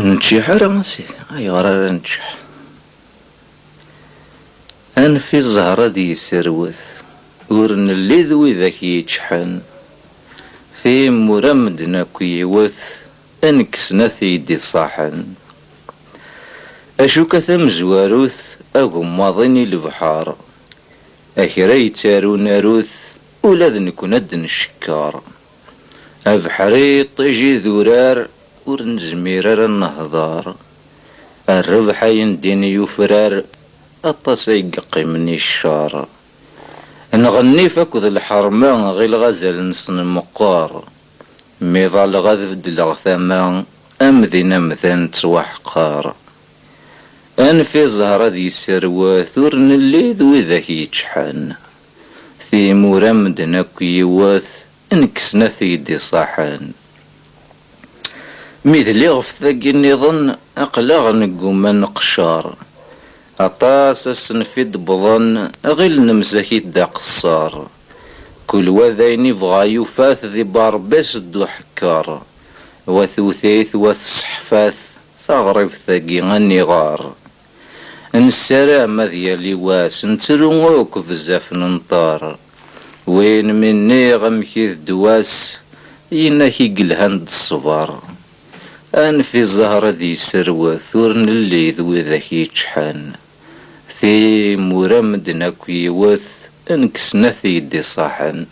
ونتشيح راه سيدي أيوا راه نتشيح أنفي الزهرة دي السروث ورن اللي ذوي ذاك يتشحن في مرمدنا كيوث أنكسنا ثيدي صاحن أشوك ثم زواروث أغماضيني البحار أكرا يتارو ناروث ولاد نكون أدن الشكار أبحري طيجي ذورار ورنزميرار النهضار الربح ينديني يفرار الطاسي يقي مني الشار نغني فاكد الحرمان غي الغزال نسن المقار ميضال غذف دلغ ثمان أمذين أمذان توحقار أنفي زهرة دي السروات ورن اللي ذوي ذاك يتشحن في مرمدنا كيوات انكسنا ثيدي صاحن مثلي غف ذاك النظن أقلاغ نقوم نقشار أطاس السنفيد بظن غيل نمسكيت دا قصار كل وذين يبغى يفاث ذي باربس دو حكار وثوثيث وثصحفاث ثغرف ثقي النغار نسلام ديالي واس نترونوك بزاف ننطار وين مني غمكيث دواس يناكي قلهند الصبار أنفي الزهرة دي سروث ورن اللي ذوي ذاك يتشحن في مرمدنا كيوث انكسنا ثيدي صاحن